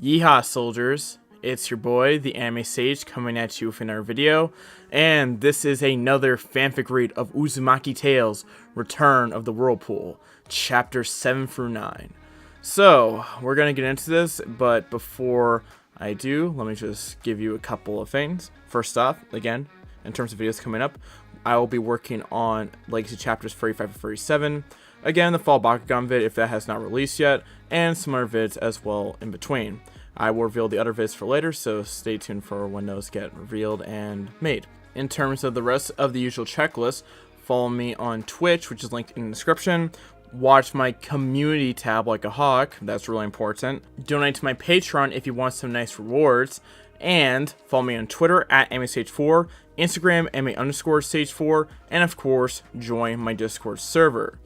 Yeehaw soldiers, it's your boy, the Anime Sage, coming at you with another video, and this is another fanfic read of Uzumaki Tales, Return of the Whirlpool, chapters 7 through 9. So, we're gonna get into this, but before I do, let me just give you a couple of things. First off, again, in terms of videos coming up, I will be working on Legacy chapters 35 and 37. Again, the Fall Bakugan vid if that has not released yet, and some other vids as well in between. I will reveal the other vids for later, so stay tuned for when those get revealed and made. In terms of the rest of the usual checklist, follow me on Twitch, which is linked in the description. Watch my community tab like a hawk, that's really important. Donate to my Patreon if you want some nice rewards. And follow me on Twitter at AnimeSage4, Instagram AnimeSage4, and of course, join my Discord server.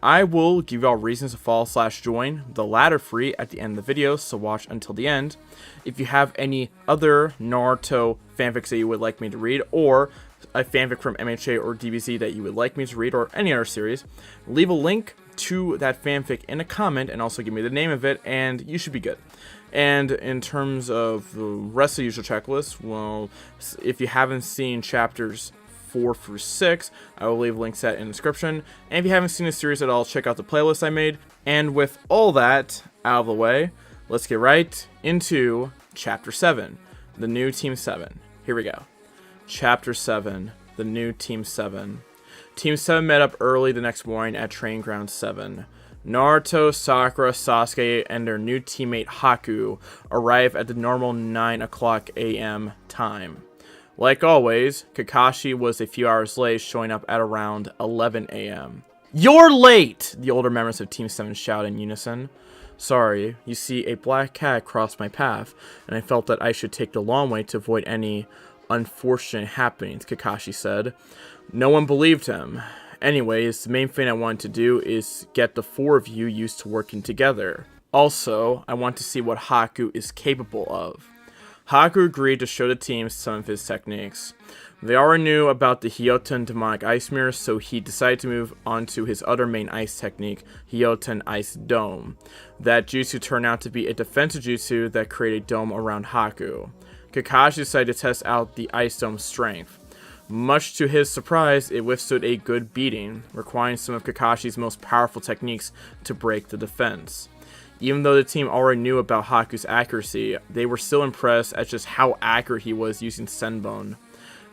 I will give you all reasons to follow/join, the latter free at the end of the video, so watch until the end. If you have any other Naruto fanfics that you would like me to read, or a fanfic from MHA or DBZ that you would like me to read, or any other series, leave a link to that fanfic in a comment and also give me the name of it, and you should be good. And in terms of the rest of the usual checklist, well, if you haven't seen chapters 4 through 6, I will leave links to that in the description. And if you haven't seen the series at all, check out the playlist I made. And with all that out of the way, let's get right into Chapter 7, the new Team 7. Here we go. Chapter 7, the new Team 7. Team 7 met up early the next morning at Training Ground 7. Naruto, Sakura, Sasuke, and their new teammate Haku arrive at the normal 9 o'clock a.m. time. Like always, Kakashi was a few hours late, showing up at around 11 a.m. "You're late!" the older members of Team 7 shout in unison. "Sorry, you see, a black cat crossed my path, and I felt that I should take the long way to avoid any unfortunate happenings," Kakashi said. No one believed him. Anyways, the main thing I wanted to do is get the four of you used to working together. Also, I want to see what Haku is capable of. Haku agreed to show the team some of his techniques. They already knew about the Hyoten demonic ice mirror, so he decided to move on to his other main ice technique, Hyoten Ice Dome. That jutsu turned out to be a defensive jutsu that created a dome around Haku. Kakashi decided to test out the ice dome's strength. Much to his surprise, it withstood a good beating, requiring some of Kakashi's most powerful techniques to break the defense. Even though the team already knew about Haku's accuracy, they were still impressed at just how accurate he was using Senbon.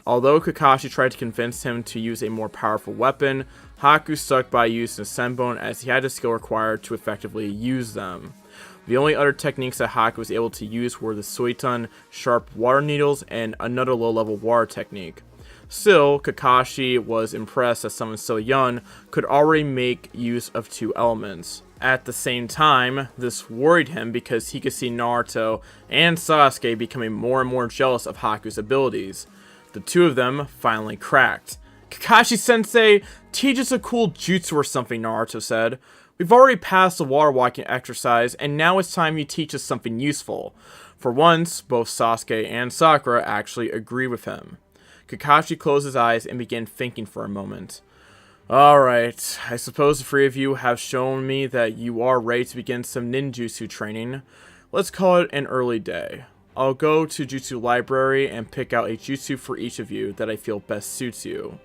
Although Kakashi tried to convince him to use a more powerful weapon, Haku stuck by using Senbon as he had the skill required to effectively use them. The only other techniques that Haku was able to use were the Suiton sharp water needles and another low-level water technique. Still, Kakashi was impressed that someone so young could already make use of two elements. At the same time, this worried him because he could see Naruto and Sasuke becoming more and more jealous of Haku's abilities. The two of them finally cracked. "Kakashi-sensei, teach us a cool jutsu or something," Naruto said. "We've already passed the water walking exercise, and now it's time you teach us something useful." For once, both Sasuke and Sakura actually agreed with him. Kakashi closed his eyes and began thinking for a moment. "Alright, I suppose the three of you have shown me that you are ready to begin some ninjutsu training. Let's call it an early day. I'll go to Jutsu Library and pick out a jutsu for each of you that I feel best suits you.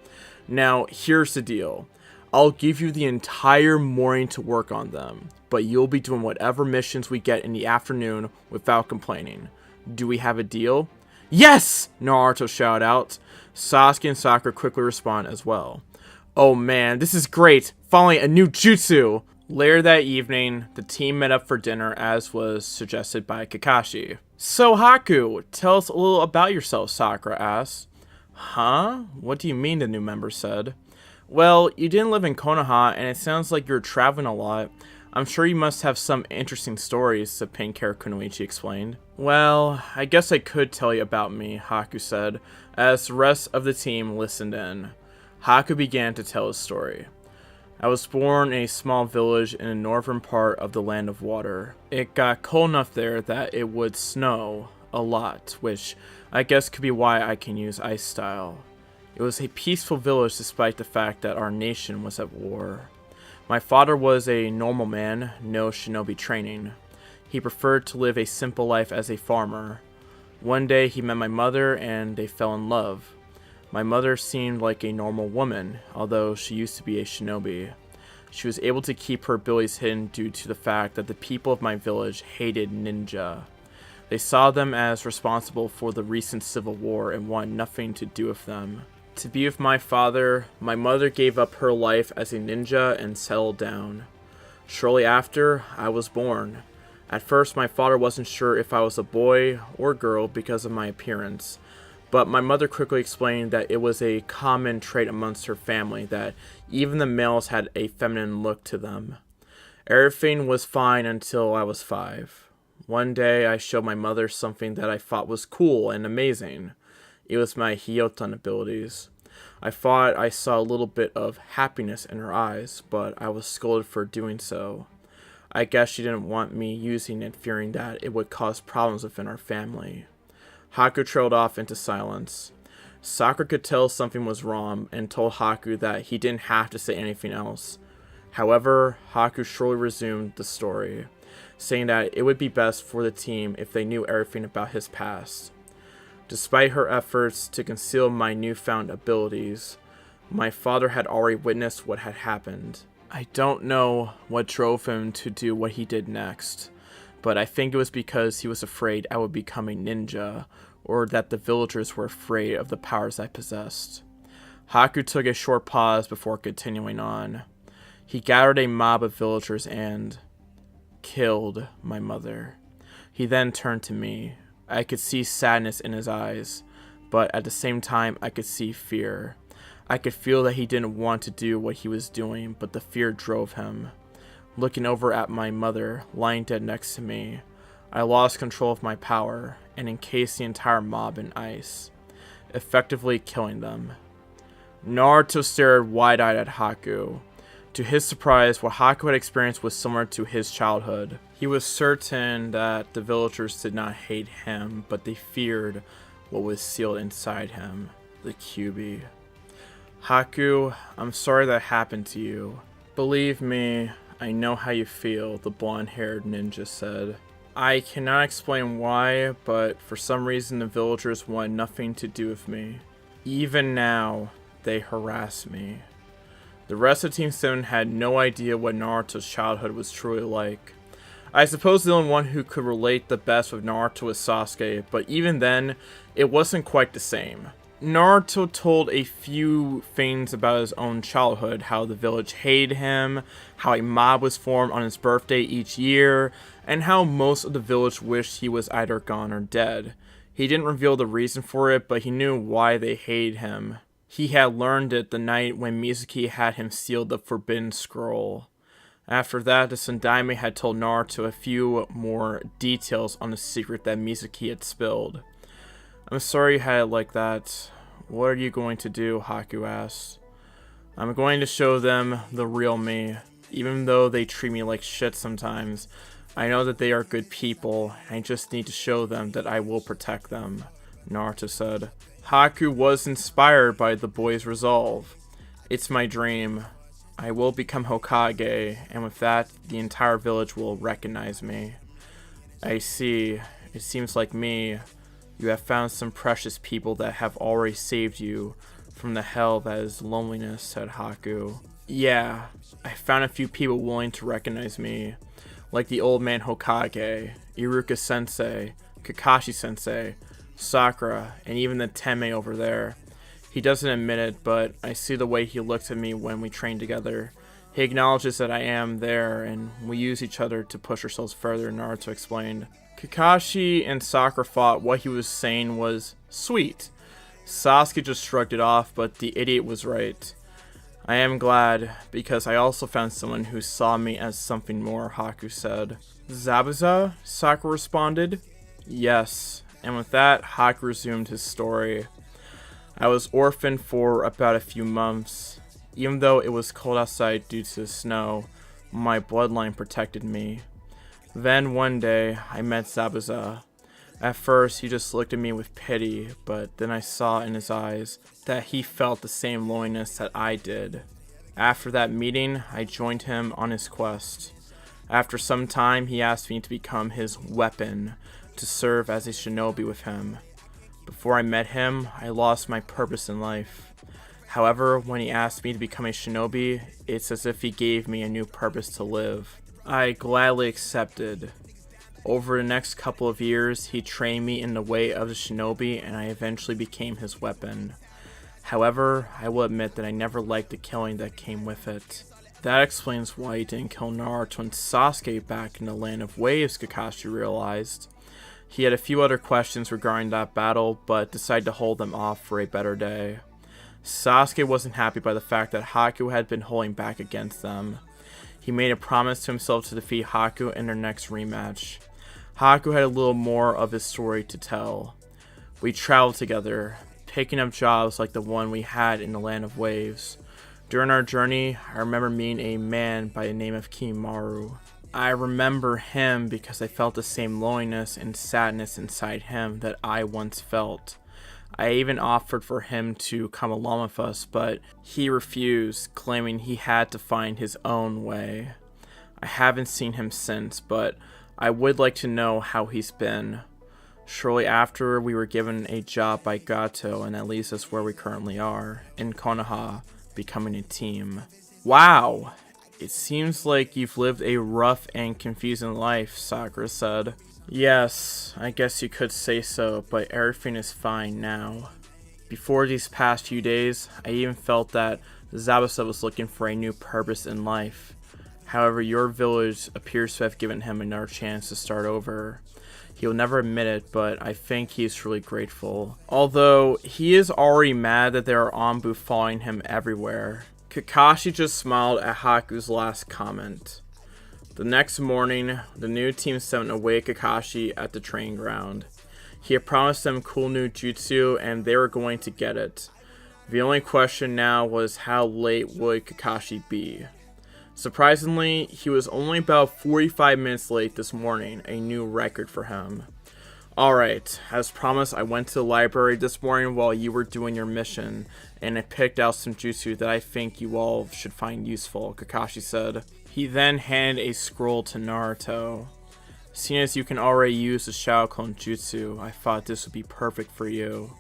Now, here's the deal. I'll give you the entire morning to work on them, but you'll be doing whatever missions we get in the afternoon without complaining. Do we have a deal?" "Yes!" Naruto shouted out. Sasuke and Sakura quickly respond as well. "Oh man, this is great! Finally, a new jutsu!" Later that evening, the team met up for dinner as was suggested by Kakashi. "So Haku, tell us a little about yourself," Sakura asked. "Huh? What do you mean?" the new member said. "Well, you didn't live in Konoha, and it sounds like you're traveling a lot. I'm sure you must have some interesting stories," the pink hair Kunoichi explained. "Well, I guess I could tell you about me," Haku said, as the rest of the team listened in. Haku began to tell his story. "I was born in a small village in the northern part of the Land of Water. It got cold enough there that it would snow a lot, which I guess could be why I can use ice style. It was a peaceful village despite the fact that our nation was at war. My father was a normal man, no shinobi training. He preferred to live a simple life as a farmer. One day he met my mother and they fell in love. My mother seemed like a normal woman, although she used to be a shinobi. She was able to keep her abilities hidden due to the fact that the people of my village hated ninja. They saw them as responsible for the recent civil war and wanted nothing to do with them. To be with my father, my mother gave up her life as a ninja and settled down. Shortly after, I was born. At first, my father wasn't sure if I was a boy or girl because of my appearance, but my mother quickly explained that it was a common trait amongst her family that even the males had a feminine look to them. Everything was fine until I was 5. One day, I showed my mother something that I thought was cool and amazing. It was my hiestant abilities. I thought I saw a little bit of happiness in her eyes, but I was scolded for doing so. I guess she didn't want me using it, fearing that it would cause problems within our family. Haku trailed off into silence. Sakura could tell something was wrong and told Haku that he didn't have to say anything else. However, Haku shortly resumed the story, saying that it would be best for the team if they knew everything about his past. Despite her efforts to conceal my newfound abilities, my father had already witnessed what had happened. I don't know what drove him to do what he did next, but I think it was because he was afraid I would become a ninja, or that the villagers were afraid of the powers I possessed. Haku took a short pause before continuing on. He gathered a mob of villagers and killed my mother. He then turned to me. I could see sadness in his eyes, but at the same time I could see fear. I could feel that he didn't want to do what he was doing, but the fear drove him. Looking over at my mother, lying dead next to me, I lost control of my power and encased the entire mob in ice, effectively killing them. Naruto stared wide-eyed at Haku. To his surprise, what Haku had experienced was similar to his childhood. He was certain that the villagers did not hate him, but they feared what was sealed inside him, the Kyuubi. Haku, I'm sorry that happened to you. Believe me, I know how you feel, the blonde-haired ninja said. I cannot explain why, but for some reason the villagers wanted nothing to do with me. Even now, they harass me. The rest of Team 7 had no idea what Naruto's childhood was truly like. I suppose the only one who could relate the best with Naruto was Sasuke, but even then, it wasn't quite the same. Naruto told a few things about his own childhood, how the village hated him, how a mob was formed on his birthday each year, and how most of the village wished he was either gone or dead. He didn't reveal the reason for it, but he knew why they hated him. He had learned it the night when Mizuki had him seal the Forbidden Scroll. After that, the Sandaime had told Naruto a few more details on the secret that Mizuki had spilled. I'm sorry you had it like that. What are you going to do? Haku asked. I'm going to show them the real me. Even though they treat me like shit sometimes, I know that they are good people. I just need to show them that I will protect them, Naruto said. Haku was inspired by the boy's resolve. It's my dream. I will become Hokage, and with that, the entire village will recognize me. I see. It seems like me. You have found some precious people that have already saved you from the hell that is loneliness, said Haku. Yeah, I found a few people willing to recognize me, like the old man Hokage, Iruka-sensei, Kakashi-sensei, Sakura, and even the Teme over there. He doesn't admit it, but I see the way he looks at me when we train together. He acknowledges that I am there, and we use each other to push ourselves further, Naruto explained. Kakashi and Sakura thought what he was saying was sweet. Sasuke just shrugged it off, but the idiot was right. I am glad, because I also found someone who saw me as something more, Haku said. Zabuza? Sakura responded. Yes. And with that, Haku resumed his story. I was orphaned for about a few months. Even though it was cold outside due to the snow, my bloodline protected me. Then one day, I met Zabuza. At first, he just looked at me with pity, but then I saw in his eyes that he felt the same loneliness that I did. After that meeting, I joined him on his quest. After some time, he asked me to become his weapon, to serve as a shinobi with him. Before I met him, I lost my purpose in life. However, when he asked me to become a shinobi, it's as if he gave me a new purpose to live. I gladly accepted. Over the next couple of years, he trained me in the way of the shinobi, and I eventually became his weapon. However, I will admit that I never liked the killing that came with it. That explains why he didn't kill Naruto and Sasuke back in the Land of Waves, Kakashi realized. He had a few other questions regarding that battle, but decided to hold them off for a better day. Sasuke wasn't happy by the fact that Haku had been holding back against them. He made a promise to himself to defeat Haku in their next rematch. Haku had a little more of his story to tell. We traveled together, picking up jobs like the one we had in the Land of Waves. During our journey, I remember meeting a man by the name of Kimaru. I remember him because I felt the same loneliness and sadness inside him that I once felt. I even offered for him to come along with us, but he refused, claiming he had to find his own way. I haven't seen him since, but I would like to know how he's been. Shortly after, we were given a job by Gato, and that leads us where we currently are, in Konoha, becoming a team. Wow! It seems like you've lived a rough and confusing life, Sakura said. Yes, I guess you could say so, but everything is fine now. Before these past few days, I even felt that Zabuza was looking for a new purpose in life. However, your village appears to have given him another chance to start over. He'll never admit it, but I think he is truly grateful. Although, he is already mad that there are Anbu following him everywhere. Kakashi just smiled at Haku's last comment. The next morning, the new team sent away Kakashi at the training ground. He had promised them cool new jutsu, and they were going to get it. The only question now was how late would Kakashi be. Surprisingly, he was only about 45 minutes late this morning, a new record for him. Alright, as promised, I went to the library this morning while you were doing your mission, and I picked out some jutsu that I think you all should find useful, Kakashi said. He then handed a scroll to Naruto. Seeing as you can already use the Shadow Clone Jutsu, I thought this would be perfect for you.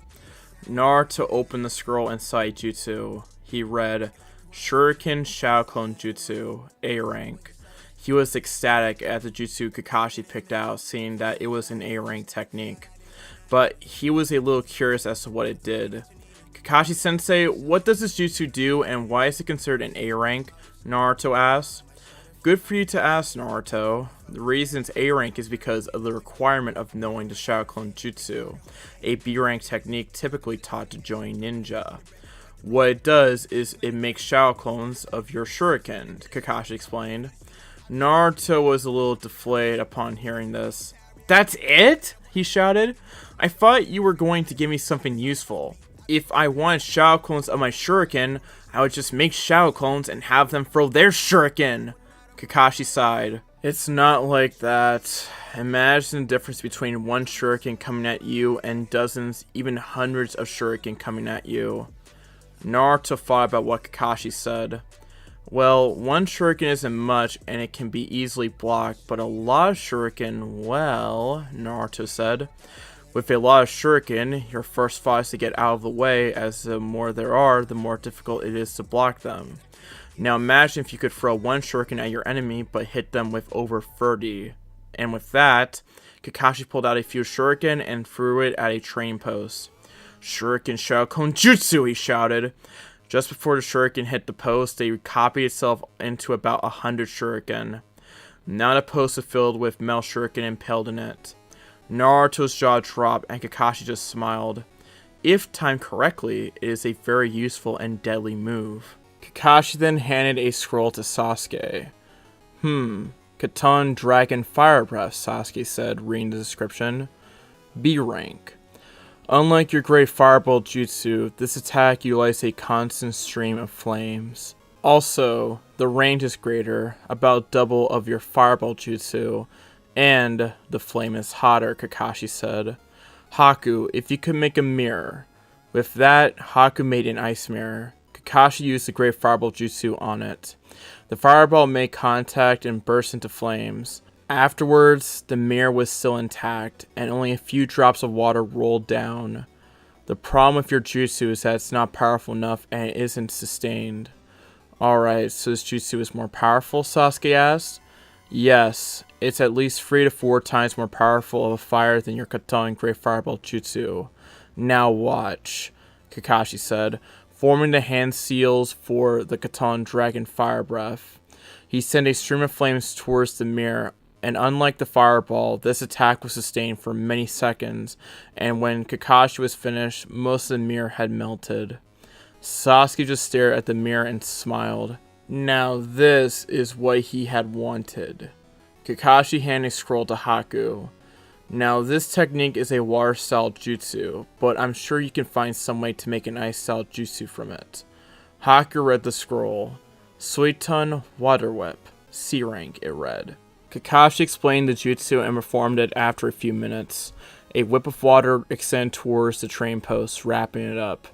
Naruto opened the scroll and saw a jutsu. He read, Shuriken Shadow Clone Jutsu, A rank. He was ecstatic at the jutsu Kakashi picked out, seeing that it was an A rank technique. But he was a little curious as to what it did. Kakashi sensei, what does this jutsu do and why is it considered an A rank? Naruto asked. Good for you to ask, Naruto. The reason it's A rank is because of the requirement of knowing the Shadow Clone Jutsu, a B rank technique typically taught to join ninja. What it does is it makes Shadow Clones of your Shuriken, Kakashi explained. Naruto was a little deflated upon hearing this. That's it? He shouted. I thought you were going to give me something useful. If I wanted Shadow Clones of my Shuriken, I would just make Shadow Clones and have them throw their Shuriken. Kakashi sighed. It's not like that. Imagine the difference between one Shuriken coming at you and dozens, even hundreds of Shuriken coming at you. Naruto thought about what Kakashi said. Well, one shuriken isn't much and it can be easily blocked, but a lot of shuriken, well, Naruto said. With a lot of shuriken, your first thought is to get out of the way, as the more there are, the more difficult it is to block them. Now imagine if you could throw one shuriken at your enemy, but hit them with over 30. And with that, Kakashi pulled out a few shuriken and threw it at a training post. Shuriken Shadow Clone Jutsu, he shouted. Just before the shuriken hit the post, they copied itself into about 100 shuriken. Now the post was filled with metal shuriken impaled in it. Naruto's jaw dropped and Kakashi just smiled. If timed correctly, it is a very useful and deadly move. Kakashi then handed a scroll to Sasuke. Katon Dragon Fire Breath, Sasuke said, reading the description. B rank. Unlike your great Fireball Jutsu, this attack utilizes a constant stream of flames. Also, the range is greater, about double of your Fireball Jutsu, and the flame is hotter, Kakashi said. Haku, if you could make a mirror. With that, Haku made an ice mirror. Kakashi used the great Fireball Jutsu on it. The fireball made contact and burst into flames. Afterwards, the mirror was still intact, and only a few drops of water rolled down. The problem with your jutsu is that it's not powerful enough and it isn't sustained. Alright, so this jutsu is more powerful, Sasuke asked. Yes, it's at least 3 to 4 times more powerful of a fire than your Katana Great Fireball jutsu. Now watch, Kakashi said, forming the hand seals for the Katana Dragon Fire Breath. He sent a stream of flames towards the mirror, and unlike the fireball, this attack was sustained for many seconds, and when Kakashi was finished, most of the mirror had melted. Sasuke just stared at the mirror and smiled. Now this is what he had wanted. Kakashi handed a scroll to Haku. Now this technique is a water style jutsu, but I'm sure you can find some way to make an ice style jutsu from it. Haku read the scroll. Suiton Water Whip. C rank, it read. Kakashi explained the jutsu and performed it after a few minutes. A whip of water extended towards the train post, wrapping it up.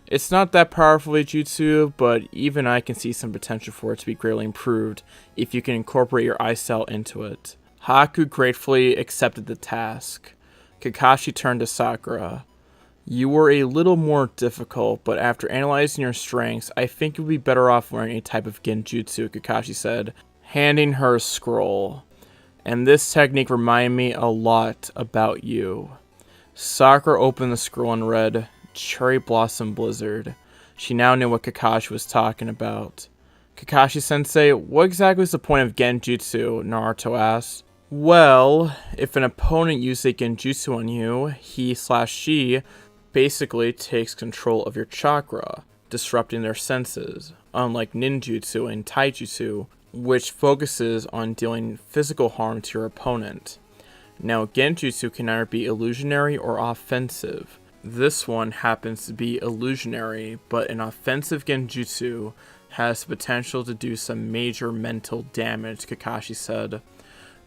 It's not that powerful a jutsu, but even I can see some potential for it to be greatly improved if you can incorporate your ice style into it. Haku gratefully accepted the task. Kakashi turned to Sakura. You were a little more difficult, but after analyzing your strengths, I think you'll be better off learning a type of genjutsu, Kakashi said, handing her a scroll. And this technique reminded me a lot about you. Sakura opened the scroll and read, Cherry Blossom Blizzard. She now knew what Kakashi was talking about. Kakashi-sensei, what exactly is the point of genjutsu? Naruto asked. Well, if an opponent uses a genjutsu on you, he/she basically takes control of your chakra, disrupting their senses, unlike ninjutsu and taijutsu, which focuses on dealing physical harm to your opponent. Now, genjutsu can either be illusionary or offensive. This one happens to be illusionary, but an offensive genjutsu has the potential to do some major mental damage, Kakashi said.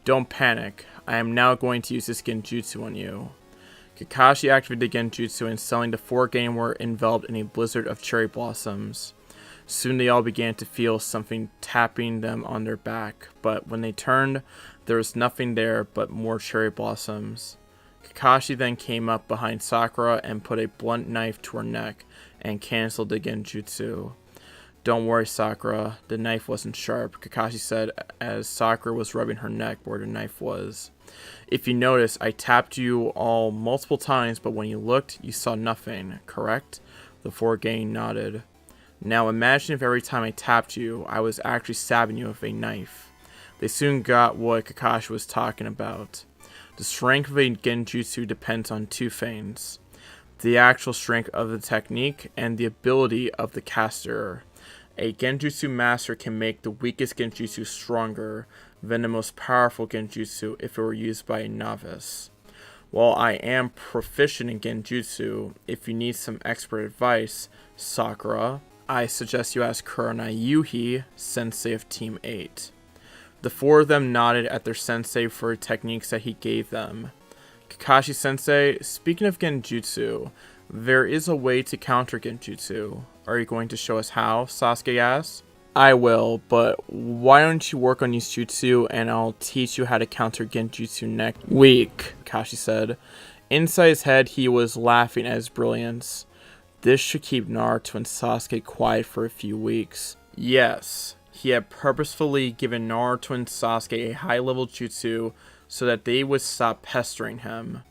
Don't panic, I am now going to use this genjutsu on you. Kakashi activated the genjutsu and suddenly the 4 Genin were enveloped in a blizzard of cherry blossoms. Soon they all began to feel something tapping them on their back, but when they turned, there was nothing there but more cherry blossoms. Kakashi then came up behind Sakura and put a blunt knife to her neck and cancelled the genjutsu. Don't worry, Sakura, the knife wasn't sharp, Kakashi said as Sakura was rubbing her neck where the knife was. If you notice, I tapped you all multiple times, but when you looked, you saw nothing, correct? The 4 Genin nodded. Now imagine if every time I tapped you, I was actually stabbing you with a knife. They soon got what Kakashi was talking about. The strength of a genjutsu depends on 2 things. The actual strength of the technique and the ability of the caster. A genjutsu master can make the weakest genjutsu stronger than the most powerful genjutsu if it were used by a novice. While I am proficient in genjutsu, if you need some expert advice, Sakura, I suggest you ask Kurenai Yuhi, sensei of Team 8. The 4 of them nodded at their sensei for techniques that he gave them. Kakashi sensei, speaking of genjutsu, there is a way to counter genjutsu. Are you going to show us how? Sasuke asked. I will, but why don't you work on these jutsu and I'll teach you how to counter genjutsu next week, Kakashi said. Inside his head, he was laughing at his brilliance. This should keep Naruto and Sasuke quiet for a few weeks. Yes, he had purposefully given Naruto and Sasuke a high-level jutsu so that they would stop pestering him.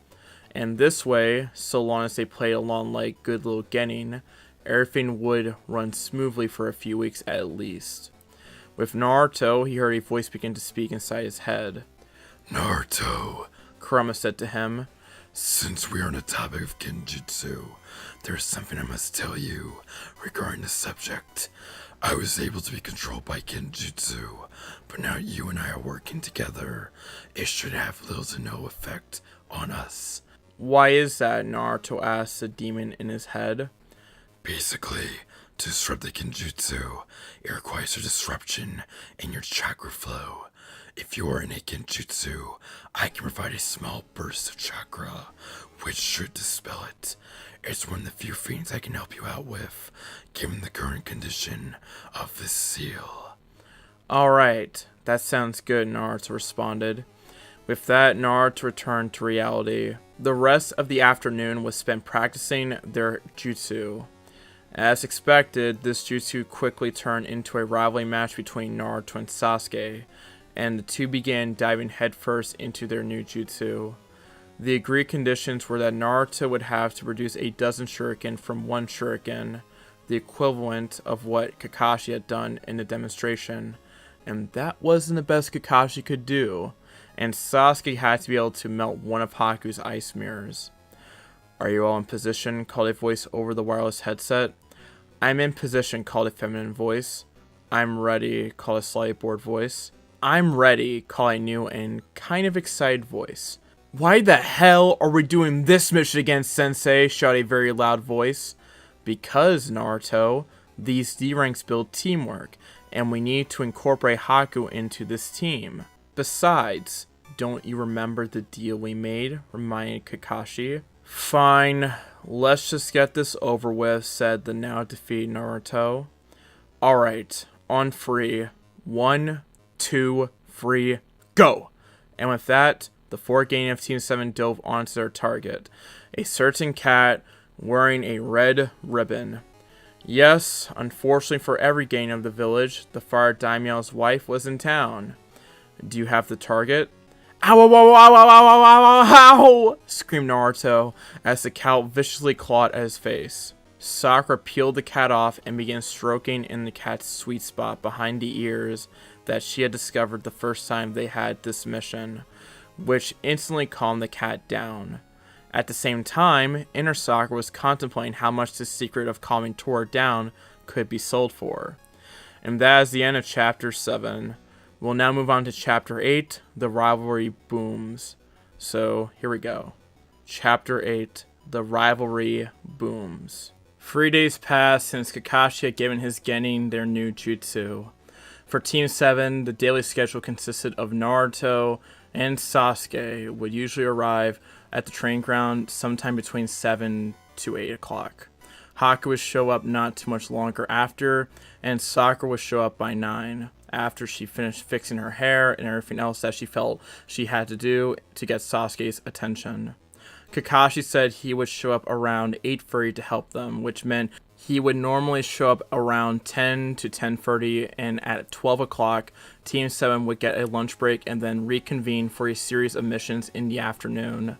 And this way, so long as they played along like good little Genin, everything would run smoothly for a few weeks at least. With Naruto, he heard a voice begin to speak inside his head. Naruto, Kurama said to him, since we are on the topic of genjutsu, there's something I must tell you regarding the subject. I was able to be controlled by genjutsu, but now you and I are working together. It should have little to no effect on us. Why is that? Naruto asked the demon in his head. Basically, to disrupt the genjutsu, it requires a disruption in your chakra flow. If you are in a genjutsu, I can provide a small burst of chakra, which should dispel it. It's one of the few things I can help you out with, given the current condition of this seal. Alright, that sounds good, Naruto responded. With that, Naruto returned to reality. The rest of the afternoon was spent practicing their jutsu. As expected, this jutsu quickly turned into a rivalry match between Naruto and Sasuke, and the two began diving headfirst into their new jutsu. The agreed conditions were that Naruto would have to produce a dozen shuriken from one shuriken, the equivalent of what Kakashi had done in the demonstration, and that wasn't the best Kakashi could do, and Sasuke had to be able to melt one of Haku's ice mirrors. "Are you all in position?" called a voice over the wireless headset. "I'm in position," called a feminine voice. "I'm ready," called a slightly bored voice. "I'm ready," called a new and kind of excited voice. "Why the hell are we doing this mission again, Sensei?" shouted a very loud voice. "Because, Naruto, these D-ranks build teamwork, and we need to incorporate Haku into this team. Besides, don't you remember the deal we made?" reminded Kakashi. "Fine, let's just get this over with," said the now defeated Naruto. "Alright, on three. 1, 2, 3, go!" And with that, the four gang of Team 7 dove onto their target, a certain cat wearing a red ribbon. Yes, unfortunately for every gang of the village, the Fire Daimyo's wife was in town. "Do you have the target?" "Ow, ow, ow, ow, ow, ow, ow, ow, ow!" screamed Naruto as the cat viciously clawed at his face. Sakura peeled the cat off and began stroking in the cat's sweet spot behind the ears that she had discovered the first time they had this mission, which instantly calmed the cat down. At the same time, inner Sakura was contemplating how much this secret of calming Tora down could be sold for. And that is the end of Chapter 7. We'll now move on to Chapter 8, The Rivalry Booms. So, here we go. Chapter 8, The Rivalry Booms. 3 days passed since Kakashi had given his genin their new jutsu. For Team 7, the daily schedule consisted of Naruto and Sasuke would usually arrive at the training ground sometime between 7 to 8 o'clock. Haku would show up not too much longer after, and Sakura would show up by 9, after she finished fixing her hair and everything else that she felt she had to do to get Sasuke's attention. Kakashi said he would show up around 8:30 to help them, which meant he would normally show up around 10 to 10:30, and at 12 o'clock, Team 7 would get a lunch break and then reconvene for a series of missions in the afternoon.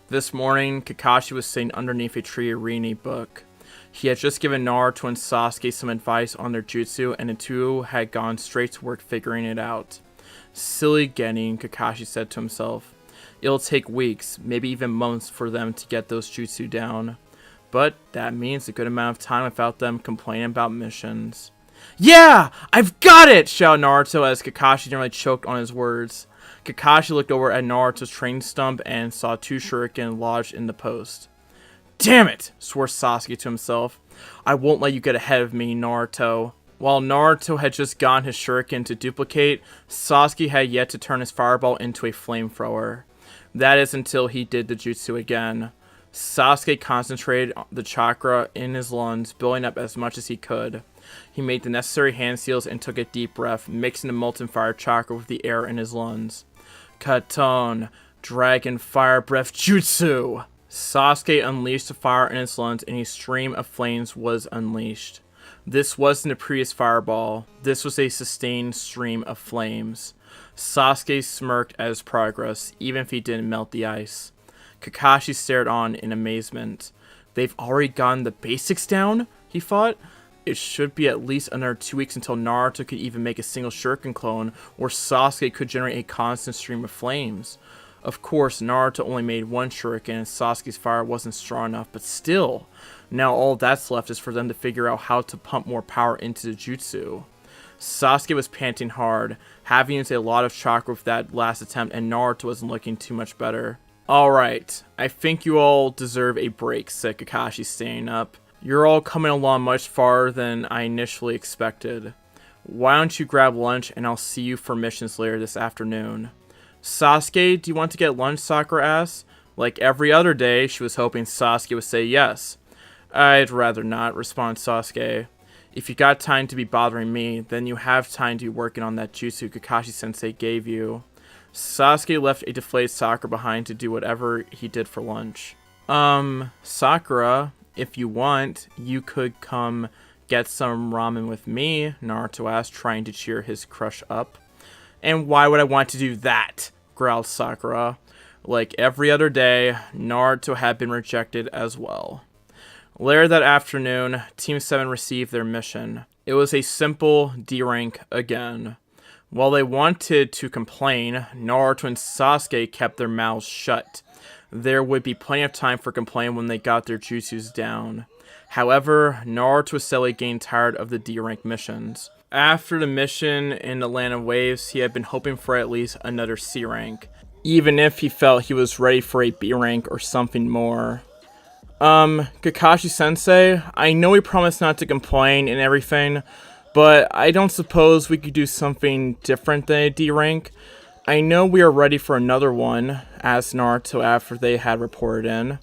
This morning, Kakashi was sitting underneath a tree reading a book. He had just given Naruto and Sasuke some advice on their jutsu, and the two had gone straight to work figuring it out. "Silly genin," Kakashi said to himself. "It'll take weeks, maybe even months for them to get those jutsu down. But that means a good amount of time without them complaining about missions." "Yeah! I've got it!" shouted Naruto as Kakashi nearly choked on his words. Kakashi looked over at Naruto's training stump and saw 2 shuriken lodged in the post. "Damn it!" swore Sasuke to himself. "I won't let you get ahead of me, Naruto." While Naruto had just gotten his shuriken to duplicate, Sasuke had yet to turn his fireball into a flamethrower. That is until he did the jutsu again. Sasuke concentrated the chakra in his lungs, building up as much as he could. He made the necessary hand seals and took a deep breath, mixing the molten fire chakra with the air in his lungs. Katon, Dragon Fire Breath Jutsu! Sasuke unleashed the fire in his lungs, and a stream of flames was unleashed. This wasn't a previous fireball. This was a sustained stream of flames. Sasuke smirked at his progress, even if he didn't melt the ice. Kakashi stared on in amazement. "They've already gotten the basics down?" he thought. "It should be at least another 2 weeks until Naruto could even make a single shuriken clone, or Sasuke could generate a constant stream of flames." Of course, Naruto only made 1 shuriken and Sasuke's fire wasn't strong enough, but still. Now all that's left is for them to figure out how to pump more power into the jutsu. Sasuke was panting hard, having used a lot of chakra with that last attempt, and Naruto wasn't looking too much better. "Alright, I think you all deserve a break," said Kakashi, standing up. "You're all coming along much farther than I initially expected. Why don't you grab lunch and I'll see you for missions later this afternoon." "Sasuke, do you want to get lunch?" Sakura asked. Like every other day, she was hoping Sasuke would say yes. "I'd rather not," responded Sasuke. If you got time to be bothering me, then you have time to be working on that jutsu Kakashi-sensei gave you. Sasuke left a deflated Sakura behind to do whatever he did for lunch. Sakura, if you want, you could come get some ramen with me, Naruto asked, trying to cheer his crush up. And why would I want to do that? Growled Sakura. Like every other day, Naruto had been rejected as well. Later that afternoon, Team 7 received their mission. It was a simple D rank again. While they wanted to complain, Naruto and Sasuke kept their mouths shut. There would be plenty of time for complaining when they got their jutsus down. However, Naruto was sadly getting tired of the D rank missions. After the mission in the Land of Waves, he had been hoping for at least another C rank, even if he felt he was ready for a B rank or something more. Kakashi-sensei, I know we promised not to complain and everything, but I don't suppose we could do something different than a D rank. I know we are ready for another one, asked Naruto after they had reported in.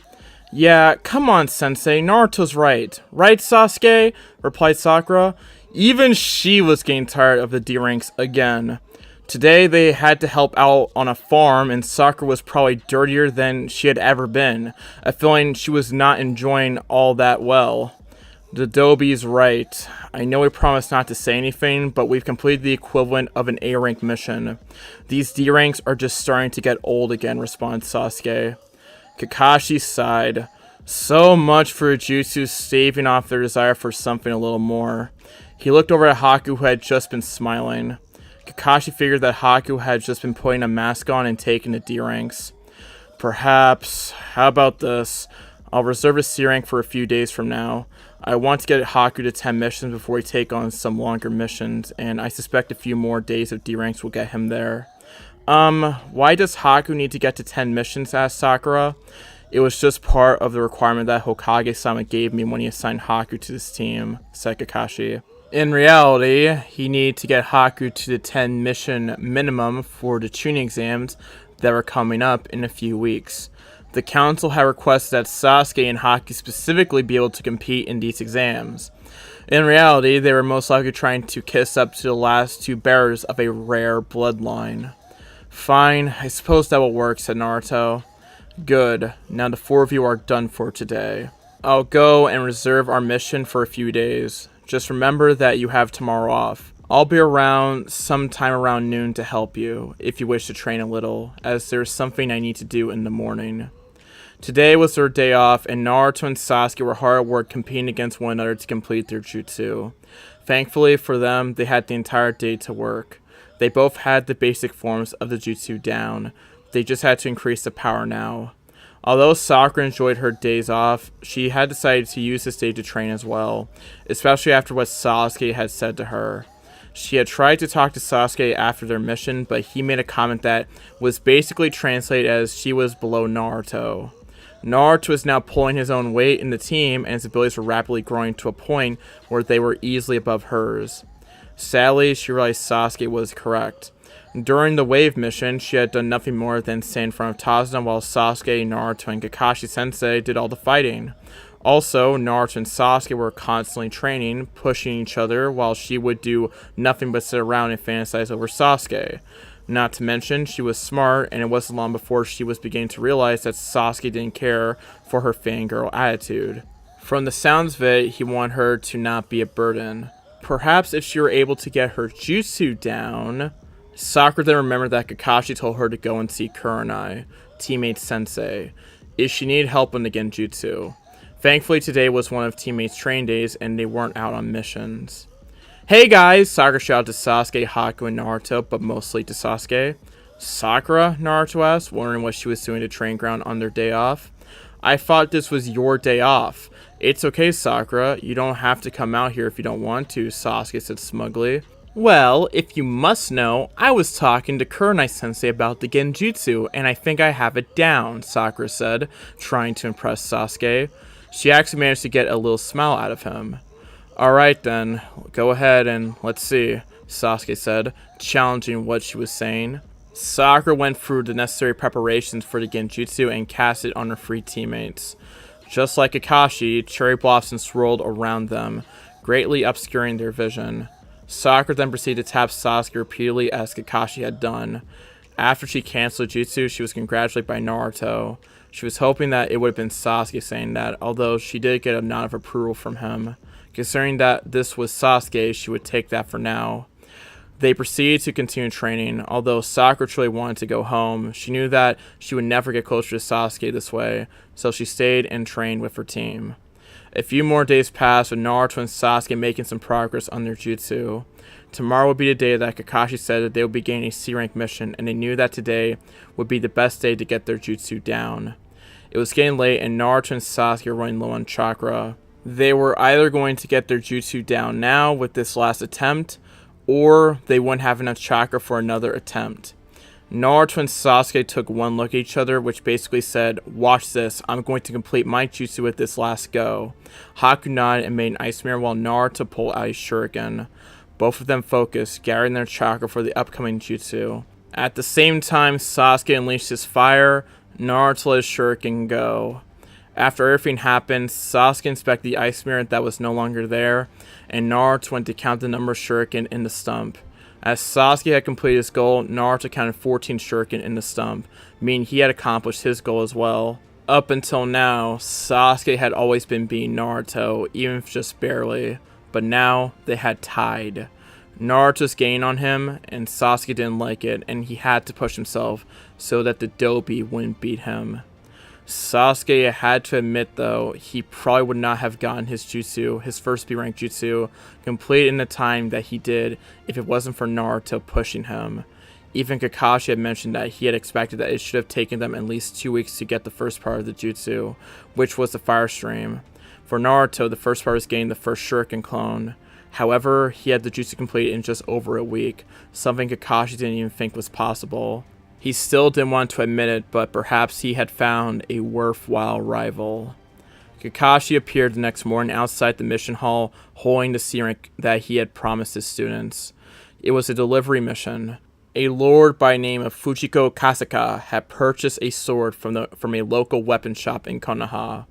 Yeah, come on, Sensei, Naruto's right. Right, Sasuke? Replied Sakura. Even she was getting tired of the D ranks again. Today they had to help out on a farm, and Sakura was probably dirtier than she had ever been, a feeling she was not enjoying all that well. The Doby's right. I know we promised not to say anything, but we've completed the equivalent of an A rank mission. These D ranks are just starting to get old again, responded Sasuke. Kakashi sighed. So much for Jutsu staving off their desire for something a little more. He looked over at Haku, who had just been smiling. Kakashi figured that Haku had just been putting a mask on and taking the D ranks. Perhaps. How about this? I'll reserve a C rank for a few days from now. I want to get Haku to 10 missions before we take on some longer missions, and I suspect a few more days of D ranks will get him there. Why does Haku need to get to 10 missions? Asked Sakura. It was just part of the requirement that Hokage-sama gave me when he assigned Haku to this team, said Kakashi. In reality, he needed to get Haku to the 10 mission minimum for the tuning exams that were coming up in a few weeks. The council had requested that Sasuke and Haku specifically be able to compete in these exams. In reality, they were most likely trying to kiss up to the last two bearers of a rare bloodline. Fine, I suppose that will work, said Naruto. Good, now the four of you are done for today. I'll go and reserve our mission for a few days. Just remember that you have tomorrow off. I'll be around sometime around noon to help you, if you wish to train a little, as there's something I need to do in the morning. Today was their day off, and Naruto and Sasuke were hard at work competing against one another to complete their jutsu. Thankfully for them, they had the entire day to work. They both had the basic forms of the jutsu down. They just had to increase the power now. Although Sakura enjoyed her days off, she had decided to use this day to train as well, especially after what Sasuke had said to her. She had tried to talk to Sasuke after their mission, but he made a comment that was basically translated as she was below Naruto. Naruto was now pulling his own weight in the team, and his abilities were rapidly growing to a point where they were easily above hers. Sadly, she realized Sasuke was correct. During the wave mission, she had done nothing more than stand in front of Tazuna while Sasuke, Naruto, and Kakashi-sensei did all the fighting. Also, Naruto and Sasuke were constantly training, pushing each other, while she would do nothing but sit around and fantasize over Sasuke. Not to mention, she was smart, and it wasn't long before she was beginning to realize that Sasuke didn't care for her fangirl attitude. From the sounds of it, he wanted her to not be a burden. Perhaps if she were able to get her jutsu down... Sakura then remembered that Kakashi told her to go and see Kurenai, teammate Sensei, if she needed help in the genjutsu. Thankfully, today was one of teammates' train days, and they weren't out on missions. Hey guys! Sakura shouted to Sasuke, Haku, and Naruto, but mostly to Sasuke. Sakura? Naruto asked, wondering what she was doing to train ground on their day off. I thought this was your day off. It's okay, Sakura. You don't have to come out here if you don't want to, Sasuke said smugly. Well, if you must know, I was talking to Kurenai-sensei about the genjutsu, and I think I have it down, Sakura said, trying to impress Sasuke. She actually managed to get a little smile out of him. Alright then, go ahead and let's see, Sasuke said, challenging what she was saying. Sakura went through the necessary preparations for the genjutsu and cast it on her three teammates. Just like Kakashi, cherry blossoms swirled around them, greatly obscuring their vision. Sakura then proceeded to tap Sasuke repeatedly as Kakashi had done. After she canceled jutsu, she was congratulated by Naruto. She was hoping that it would have been Sasuke saying that, although she did get a nod of approval from him. Considering that this was Sasuke, she would take that for now. They proceeded to continue training. Although Sakura truly wanted to go home, she knew that she would never get closer to Sasuke this way, so she stayed and trained with her team. A few more days passed with Naruto and Sasuke making some progress on their jutsu. Tomorrow would be the day that Kakashi said that they would be gaining a C-rank mission, and they knew that today would be the best day to get their jutsu down. It was getting late and Naruto and Sasuke were running low on chakra. They were either going to get their jutsu down now with this last attempt, or they wouldn't have enough chakra for another attempt. Naruto and Sasuke took one look at each other, which basically said, "Watch this, I'm going to complete my jutsu with this last go." Haku nodded and made an ice mirror while Naruto pulled out his shuriken. Both of them focused, gathering their chakra for the upcoming jutsu. At the same time, Sasuke unleashed his fire. Naruto let his shuriken go. After everything happened, Sasuke inspected the ice mirror that was no longer there, and Naruto went to count the number of shuriken in the stump. As Sasuke had completed his goal, Naruto counted 14 shuriken in the stump, meaning he had accomplished his goal as well. Up until now, Sasuke had always been beating Naruto, even if just barely, but now they had tied. Naruto's gained on him, and Sasuke didn't like it, and he had to push himself so that the Dobi wouldn't beat him. Sasuke had to admit, though, he probably would not have gotten his jutsu, his first B-rank jutsu, complete in the time that he did if it wasn't for Naruto pushing him. Even Kakashi had mentioned that he had expected that it should have taken them at least 2 weeks to get the first part of the jutsu, which was the fire stream. For Naruto, the first part was getting the first shuriken clone. However, he had the jutsu complete in just over a week, something Kakashi didn't even think was possible. He still didn't want to admit it, but perhaps he had found a worthwhile rival. Kakashi appeared the next morning outside the mission hall, holding the C-rank that he had promised his students. It was a delivery mission. A lord by the name of Fujiko Kasaka had purchased a sword from a local weapon shop in Konoha.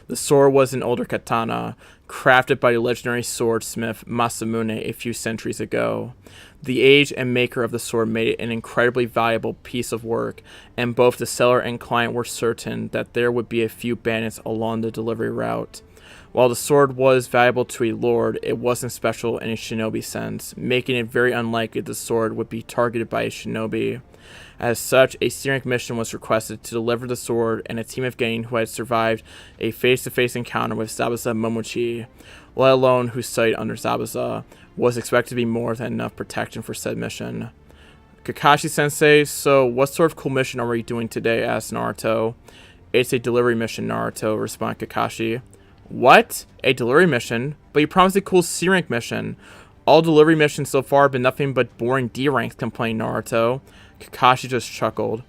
The sword was an older katana, crafted by the legendary swordsmith Masamune a few centuries ago. The age and maker of the sword made it an incredibly valuable piece of work, and both the seller and client were certain that there would be a few bandits along the delivery route. While the sword was valuable to a lord, it wasn't special in a shinobi sense, making it very unlikely the sword would be targeted by a shinobi. As such, a C-rank mission was requested to deliver the sword, and a team of Genin who had survived a face-to-face encounter with Zabuza Momochi, let alone who studied under Zabuza, was expected to be more than enough protection for said mission. "Kakashi-sensei, so what sort of cool mission are we doing today?" asked Naruto. "It's a delivery mission," Naruto responded Kakashi. "What? A delivery mission? But you promised a cool C-rank mission. All delivery missions so far have been nothing but boring D-ranks," complained Naruto. Kakashi just chuckled.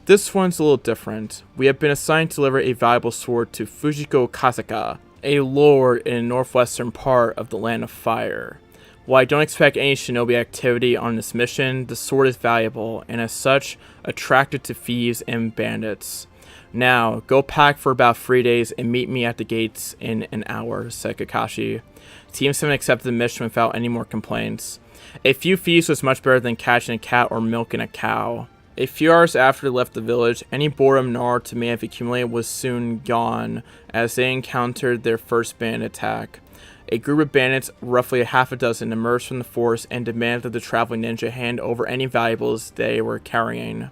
"This one's a little different. We have been assigned to deliver a valuable sword to Fujiko Kasaka, a lord in the northwestern part of the Land of Fire. While I don't expect any shinobi activity on this mission, the sword is valuable, and as such, attracted to thieves and bandits. Now, go pack for about 3 days and meet me at the gates in an hour," said Kakashi. Team 7 accepted the mission without any more complaints. A few thieves was much better than catching a cat or milking a cow. A few hours after they left the village, any boredom Naruto may have accumulated was soon gone as they encountered their first bandit attack. A group of bandits, roughly a half a dozen, emerged from the forest and demanded that the traveling ninja hand over any valuables they were carrying.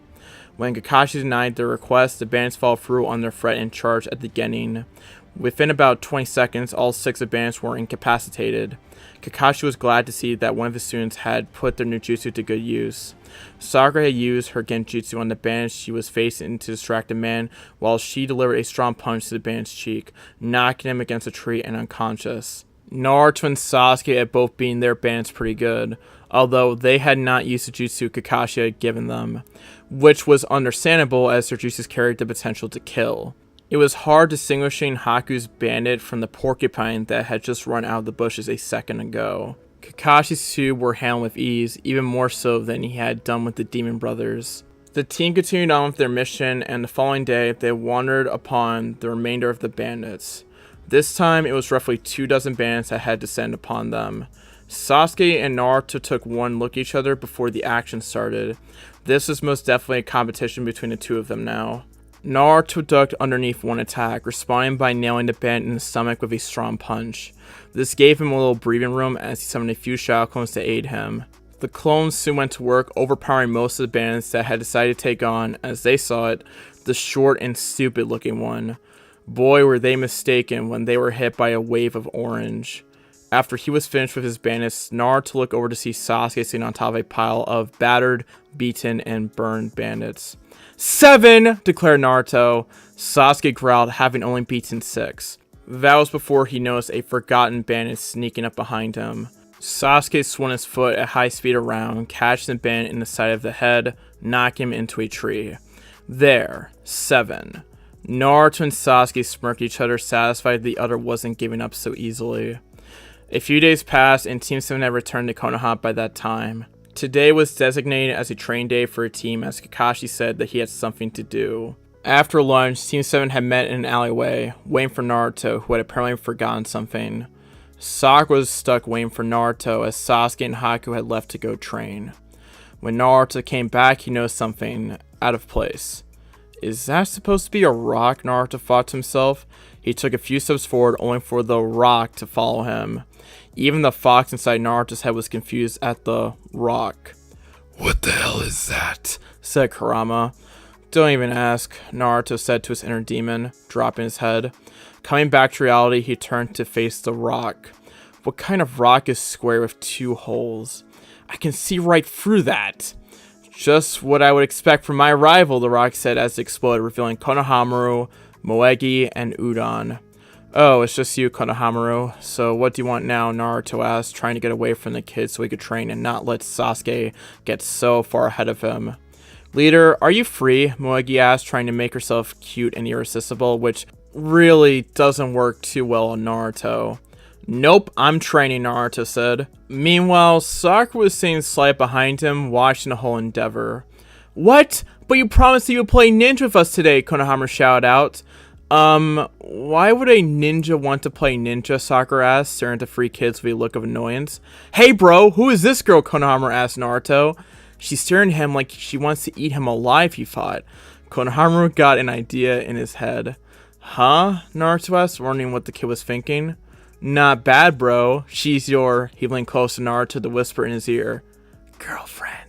When Kakashi denied their request, the bandits followed through on their threat and charged at the Genin. Within about 20 seconds, all 6 of the bandits were incapacitated. Kakashi was glad to see that one of his students had put their ninjutsu to good use. Sakura had used her genjutsu on the bandit she was facing to distract the man, while she delivered a strong punch to the bandit's cheek, knocking him against a tree and unconscious. Naruto and Sasuke had both beaten their bandits pretty good, although they had not used the jutsu Kakashi had given them, which was understandable as their jutsus carried the potential to kill. It was hard distinguishing Haku's bandit from the porcupine that had just run out of the bushes a second ago. Kakashi's two were handled with ease, even more so than he had done with the Demon Brothers. The team continued on with their mission, and the following day they wandered upon the remainder of the bandits. This time, it was roughly 24 bandits that had descended upon them. Sasuke and Naruto took one look at each other before the action started. This was most definitely a competition between the two of them now. Naruto ducked underneath one attack, responding by nailing the bandit in the stomach with a strong punch. This gave him a little breathing room as he summoned a few shadow clones to aid him. The clones soon went to work, overpowering most of the bandits that had decided to take on, as they saw it, the short and stupid looking one. Boy, were they mistaken when they were hit by a wave of orange. After he was finished with his bandits, Naruto looked over to see Sasuke sitting on top of a pile of battered, beaten, and burned bandits. 7! Declared Naruto. Sasuke growled, having only beaten 6. That was before he noticed a forgotten bandit sneaking up behind him. Sasuke swung his foot at high speed around, catching the bandit in the side of the head, knocking him into a tree. There. 7. Naruto and Sasuke smirked at each other, satisfied the other wasn't giving up so easily. A few days passed, and Team 7 had returned to Konoha by that time. Today was designated as a training day for a team, as Kakashi said that he had something to do. After lunch, Team 7 had met in an alleyway, waiting for Naruto, who had apparently forgotten something. Sakura was stuck waiting for Naruto, as Sasuke and Haku had left to go train. When Naruto came back, he noticed something out of place. Is that supposed to be a rock? Naruto thought to himself. He took a few steps forward, only for the rock to follow him. Even the fox inside Naruto's head was confused at the rock. What the hell is that? Said Kurama. Don't even ask, Naruto said to his inner demon, dropping his head. Coming back to reality, he turned to face the rock. What kind of rock is square with 2 holes? I can see right through that. Just what I would expect from my rival, the rock said as it exploded, revealing Konohamaru, Moegi, and Udon. Oh, it's just you, Konohamaru. So what do you want now? Naruto asked, trying to get away from the kid so he could train and not let Sasuke get so far ahead of him. Leader, are you free? Moegi asked, trying to make herself cute and irresistible, which really doesn't work too well on Naruto. Nope, I'm training, Naruto said. Meanwhile, Sakura was sitting slight behind him, watching the whole endeavor. What? But you promised that you would play ninja with us today, Konohamaru shouted out. Why would a ninja want to play ninja? Sakura asked, staring at the 3 kids with a look of annoyance. Hey bro, who is this girl? Konohamaru asked Naruto. She's staring at him like she wants to eat him alive, he thought. Konohamaru got an idea in his head. Huh? Naruto asked, wondering what the kid was thinking. Not bad, bro. She's your... He leaned close to Naruto to whisper in his ear. Girlfriend.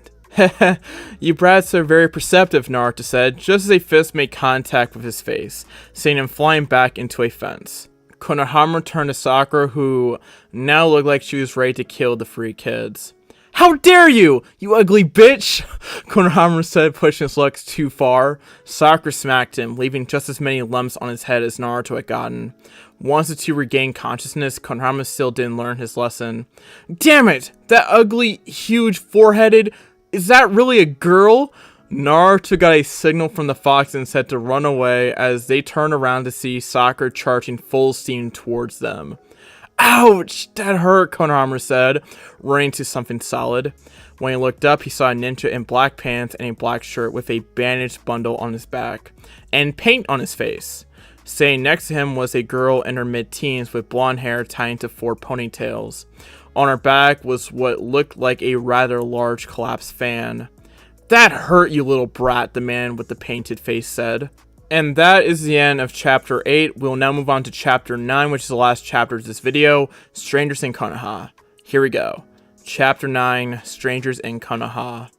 You brats are very perceptive, Naruto said, just as a fist made contact with his face, sending him flying back into a fence. Konohamaru turned to Sakura, who now looked like she was ready to kill the 3 kids. How dare you, you ugly bitch! Konohamaru said, pushing his luck too far. Sakura smacked him, leaving just as many lumps on his head as Naruto had gotten. Once the 2 regained consciousness, Konohamaru still didn't learn his lesson. Damn it! That ugly, huge, four-headed... Is that really a girl? Naruto got a signal from the fox and said to run away as they turned around to see Sakura charging full steam towards them. Ouch! That hurt, Konohamaru said, running to something solid. When he looked up, he saw a ninja in black pants and a black shirt with a bandaged bundle on his back, and paint on his face. Sitting next to him was a girl in her mid-teens with blonde hair tied into 4 ponytails. On her back was what looked like a rather large collapsed fan. That hurt, you little brat, the man with the painted face said. And that is the end of chapter 8. We'll now move on to chapter 9, which is the last chapter of this video, Strangers in Konoha. Here we go. Chapter 9, Strangers in Konoha.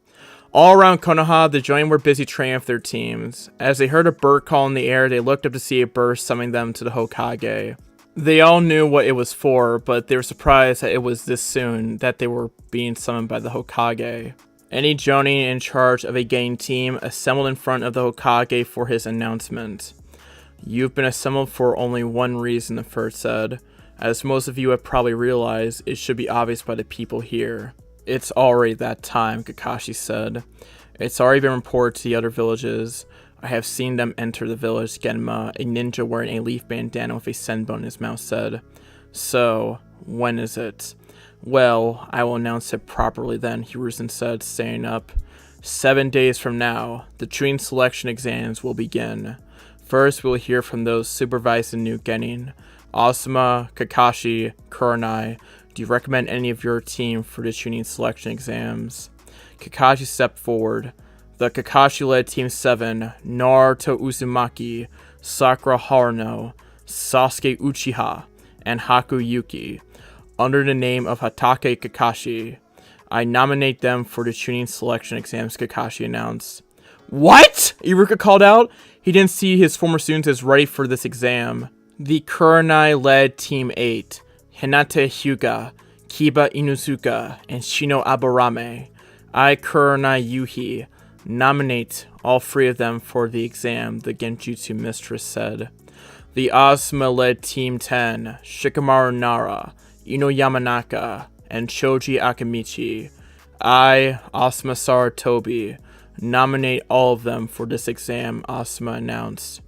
All around Konoha, the Jonin were busy training with their teams. As they heard a bird call in the air, they looked up to see a bird summoning them to the Hokage. They all knew what it was for, but they were surprised that it was this soon that they were being summoned by the Hokage. Any Jonin in charge of a gang team assembled in front of the Hokage for his announcement. You've been assembled for only one reason, the first said. As most of you have probably realized, it should be obvious by the people here. It's already that time, Kakashi said. It's already been reported to the other villages. I have seen them enter the village, Genma, a ninja wearing a leaf bandana with a senbon in his mouth said. So, when is it? Well, I will announce it properly then, Hiruzen said, standing up. 7 days from now, the Chunin selection exams will begin. First, we'll hear from those supervising New Genin. Asuma, Kakashi, Kurenai, do you recommend any of your team for the Chunin selection exams? Kakashi stepped forward. The Kakashi-led Team 7, Naruto Uzumaki, Sakura Haruno, Sasuke Uchiha, and Haku Yuki, under the name of Hatake Kakashi. I nominate them for the Chunin selection exams, Kakashi announced. What? Iruka called out. He didn't see his former students as ready for this exam. The Kurenai-led Team 8, Hinata Hyuga, Kiba Inuzuka, and Shino Aburame. I, Kurenai Yuhi, nominate all 3 of them for the exam, the Genjutsu mistress said. The Asuma-led Team 10, Shikamaru Nara, Ino Yamanaka, and Choji Akamichi. I, Asuma Saratobi, nominate all of them for this exam, Asuma announced.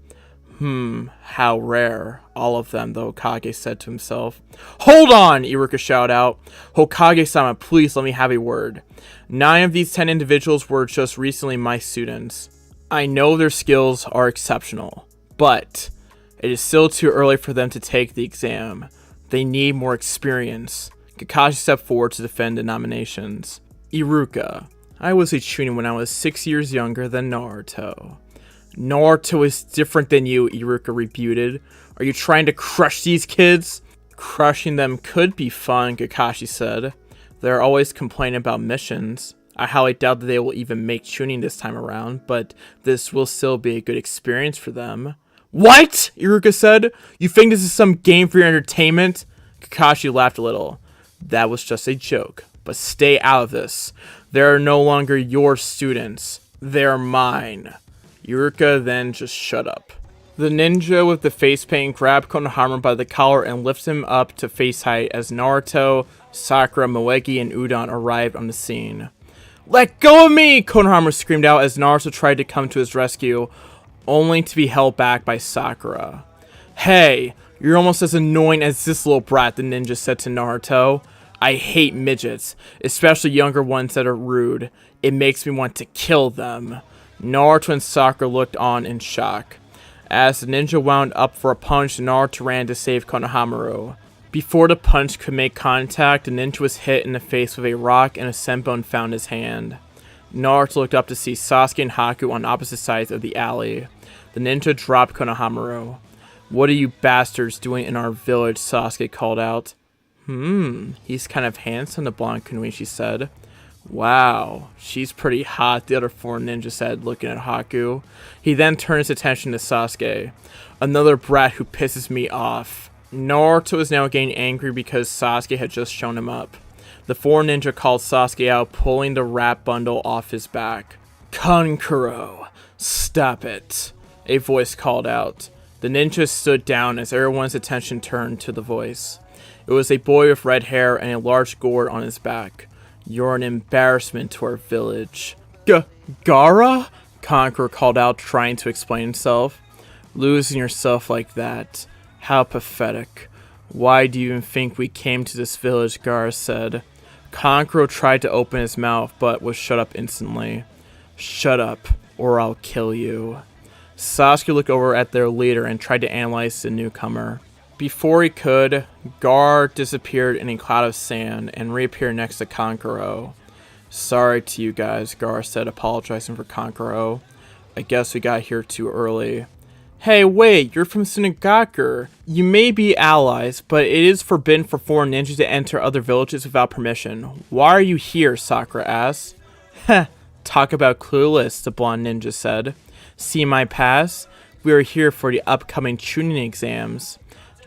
How rare. All of them, the Hokage said to himself. Hold on, Iruka shouted out. Hokage-sama, please let me have a word. 9 of these 10 individuals were just recently my students. I know their skills are exceptional, but it is still too early for them to take the exam. They need more experience. Kakashi stepped forward to defend the nominations. Iruka, I was a Chunin when I was 6 years younger than Naruto. Naruto is different than you, Iruka rebutted. Are you trying to crush these kids? Crushing them could be fun, Kakashi said. They're always complaining about missions. I highly doubt that they will even make Chunin this time around, but this will still be a good experience for them. What? Iruka said. You think this is some game for your entertainment? Kakashi laughed a little. That was just a joke, but stay out of this. They're no longer your students. They're mine. Iruka then just shut up. The ninja with the face paint grabbed Konohamaru by the collar and lifted him up to face height as Naruto, Sakura, Moegi, and Udon arrived on the scene. Let go of me! Konohamaru screamed out as Naruto tried to come to his rescue, only to be held back by Sakura. Hey, you're almost as annoying as this little brat, the ninja said to Naruto. I hate midgets, especially younger ones that are rude. It makes me want to kill them. Naruto and Sakura looked on in shock. As the ninja wound up for a punch, Naruto ran to save Konohamaru. Before the punch could make contact, the ninja was hit in the face with a rock and a senbon found his hand. Naruto looked up to see Sasuke and Haku on opposite sides of the alley. The ninja dropped Konohamaru. What are you bastards doing in our village? Sasuke called out. He's kind of handsome, the blonde Kunoichi said. Wow, she's pretty hot, the other 4 ninjas said, looking at Haku. He then turned his attention to Sasuke. Another brat who pisses me off. Naruto was now getting angry because Sasuke had just shown him up. The 4 ninja called Sasuke out, pulling the wrap bundle off his back. Kankuro, stop it, a voice called out. The ninja stood down as everyone's attention turned to the voice. It was a boy with red hair and a large gourd on his back. You're an embarrassment to our village. Gaara? Kankuro called out, trying to explain himself. Losing yourself like that. How pathetic. Why do you even think we came to this village? Gaara said. Kankuro tried to open his mouth, but was shut up instantly. Shut up, or I'll kill you. Sasuke looked over at their leader and tried to analyze the newcomer. Before he could, Gaara disappeared in a cloud of sand and reappeared next to Kankuro. Sorry to you guys, Gaara said, apologizing for Kankuro. I guess we got here too early. Hey, wait, you're from Tsunogaku. You may be allies, but it is forbidden for foreign ninjas to enter other villages without permission. Why are you here? Sakura asked. Heh, talk about clueless, the blonde ninja said. See my pass? We are here for the upcoming Chunin exams.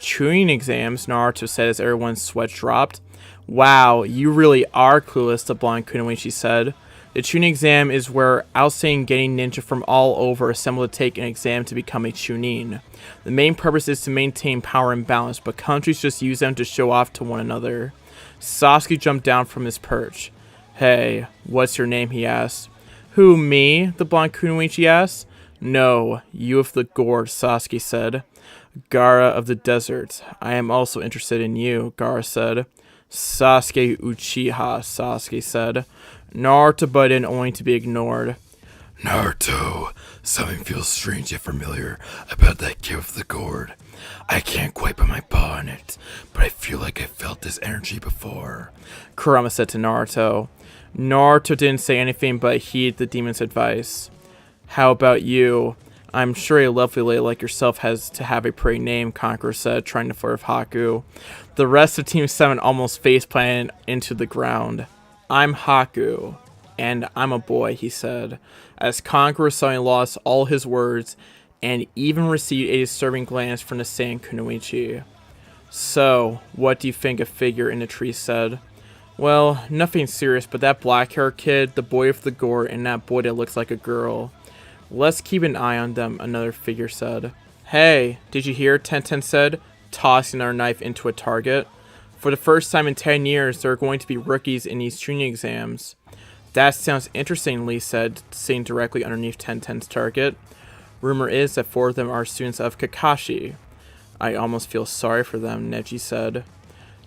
Chunin exams, Naruto said as everyone's sweat dropped. Wow, you really are clueless, the blonde Kunoichi said. The Chunin exam is where outstanding getting ninja from all over assemble to take an exam to become a Chunin. The main purpose is to maintain power and balance, but countries just use them to show off to one another. Sasuke jumped down from his perch. Hey, what's your name? He asked. Who, me? The blonde Kunoichi asked. No, you with the gourd, Sasuke said. Gaara of the desert. I am also interested in you, Gaara said. Sasuke Uchiha, Sasuke said. Naruto butted in only to be ignored. Naruto, something feels strange yet familiar about that gift of the gourd. I can't quite put my paw on it, but I feel like I felt this energy before, Kurama said to Naruto. Naruto didn't say anything but heed the demon's advice. How about you? I'm sure a lovely lady like yourself has to have a pretty name, Conqueror said, trying to flirt with Haku. The rest of Team 7 almost faceplanted into the ground. I'm Haku, and I'm a boy, he said, as Conqueror suddenly lost all his words and even received a disturbing glance from the Saiyan Kunoichi. So, what do you think a figure in the tree said? Well, nothing serious, but that black-haired kid, the boy with the gourd, and that boy that looks like a girl. Let's keep an eye on them, another figure said. Hey, did you hear? Tenten said, tossing our knife into a target. For the first time in 10 years, there are going to be rookies in these tuning exams. That sounds interesting, Lee said, sitting directly underneath Tenten's target. Rumor is that 4 of them are students of Kakashi. I almost feel sorry for them, Neji said.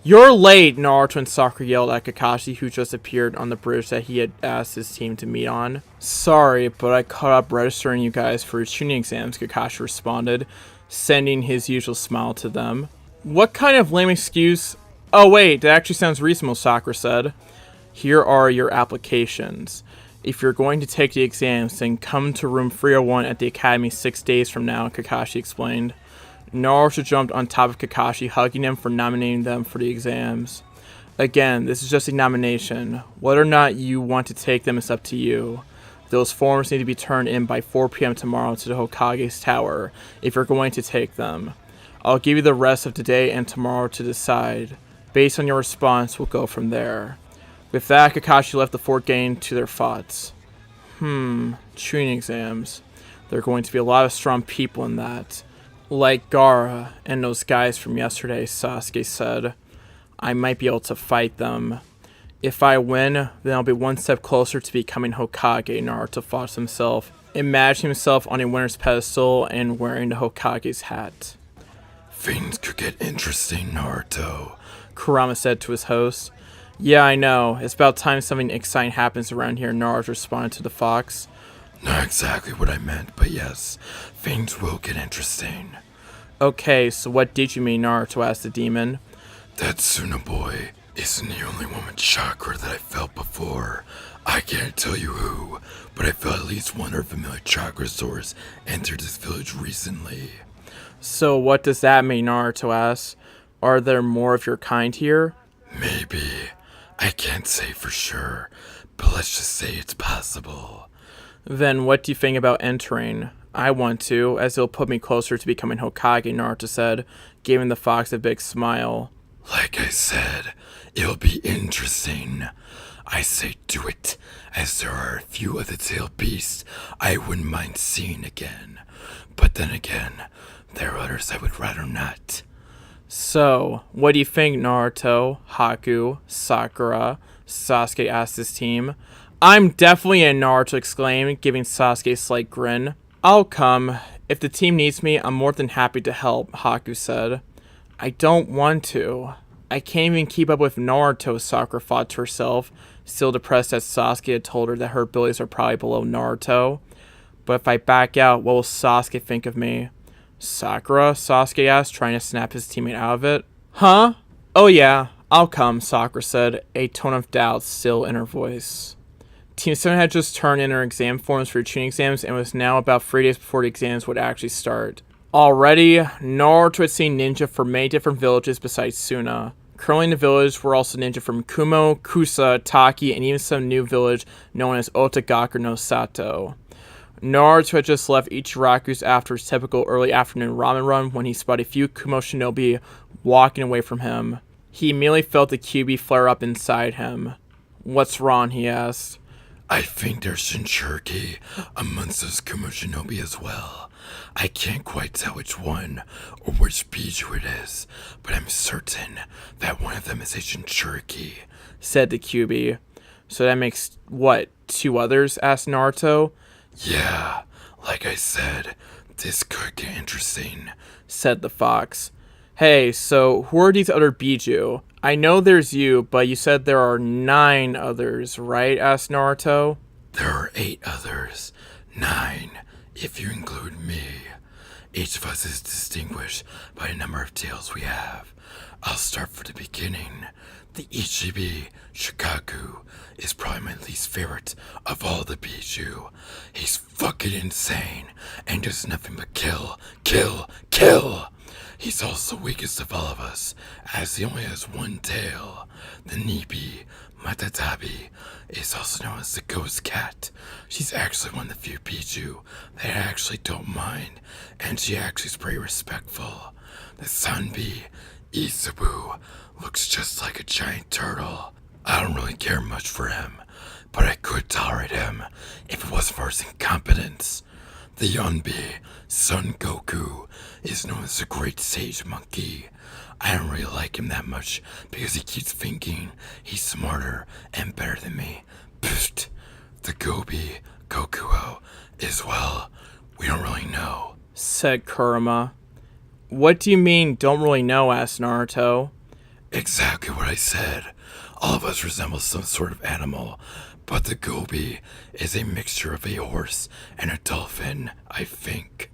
You're late, Naruto and Sakura yelled at Kakashi, who just appeared on the bridge that he had asked his team to meet on. Sorry, but I caught up registering you guys for tuning exams, Kakashi responded, sending his usual smile to them. What kind of lame excuse? Oh wait, that actually sounds reasonable, Sakura said. Here are your applications. If you're going to take the exams, then come to room 301 at the academy 6 days from now, Kakashi explained. Naruto jumped on top of Kakashi, hugging him for nominating them for the exams. Again, this is just a nomination. Whether or not you want to take them is up to you. Those forms need to be turned in by 4 p.m. tomorrow to the Hokage's tower, if you're going to take them. I'll give you the rest of today and tomorrow to decide. Based on your response, we'll go from there. With that, Kakashi left the fort getting to their thoughts. Tuning exams. There are going to be a lot of strong people in that. Like Gaara and those guys from yesterday, Sasuke said. I might be able to fight them. If I win, then I'll be one step closer to becoming Hokage, Naruto thought to himself, imagining himself on a winner's pedestal and wearing the Hokage's hat. Things could get interesting, Naruto, Kurama said to his host. Yeah, I know. It's about time something exciting happens around here, Naruto responded to the fox. Not exactly what I meant, but yes, things will get interesting. Okay, so what did you mean, Naruto asked the demon. That Suna boy isn't the only one with chakra that I felt before. I can't tell you who, but I felt at least one of our familiar chakra source entered this village recently. So what does that mean, Naruto asked. Are there more of your kind here? Maybe. I can't say for sure, but let's just say it's possible. Then what do you think about entering? I want to, as it'll put me closer to becoming Hokage, Naruto said, giving the fox a big smile. Like I said, it'll be interesting. I say do it, as there are a few of the tail beasts I wouldn't mind seeing again. But then again, there are others I would rather not. So, what do you think, Naruto, Haku, Sakura? Sasuke asked his team. I'm definitely in, Naruto exclaimed, giving Sasuke a slight grin. I'll come. If the team needs me, I'm more than happy to help, Haku said. I don't want to. I can't even keep up with Naruto, Sakura thought to herself, still depressed that Sasuke had told her that her abilities are probably below Naruto. But if I back out, what will Sasuke think of me? Sakura? Sasuke asked, trying to snap his teammate out of it. Huh? Oh yeah, I'll come, Sakura said, a tone of doubt still in her voice. Team 7 had just turned in her exam forms for tuning exams and was now about 3 days before the exams would actually start. Already, Naruto had seen ninja from many different villages besides Suna. Currently in the village were also ninja from Kumo, Kusa, Taki, and even some new village known as Otagaku no Sato. Naruto had just left Ichiraku's after his typical early afternoon ramen run when he spotted a few Kumo shinobi walking away from him. He immediately felt the QB flare up inside him. What's wrong, he asked. I think there's Shinchuriki amongst those Kumo shinobi as well. I can't quite tell which one or which Biju it is, but I'm certain that one of them is a Shinchuriki, said the QB. So that makes, what, 2 others? Asked Naruto. Yeah, like I said, this could get interesting, said the fox. Hey, so who are these other Biju? I know there's you, but you said there are 9 others, right? Asked Naruto. There are 8 others. 9, if you include me. Each of us is distinguished by the number of tails we have. I'll start from the beginning. The Ichibi Shikaku is probably my least favorite of all the Bijuu. He's fucking insane and does nothing but kill, kill, kill. He's also the weakest of all of us, as he only has one tail. The Nibi Matatabi is also known as the Ghost Cat. She's actually one of the few Bijuu that I actually don't mind, and she actually is pretty respectful. The Sanbi Izubu looks just like a giant turtle. I don't really care much for him, but I could tolerate him if it wasn't for his incompetence. The Yonbi Son Goku is known as the Great Sage Monkey. I don't really like him that much because he keeps thinking he's smarter and better than me. Pfft. The Gobi Gokuo is, well, we don't really know, said Kurama. What do you mean, don't really know? Asked Naruto. Exactly what I said. All of us resemble some sort of animal, but the Gobi is a mixture of a horse and a dolphin, I think.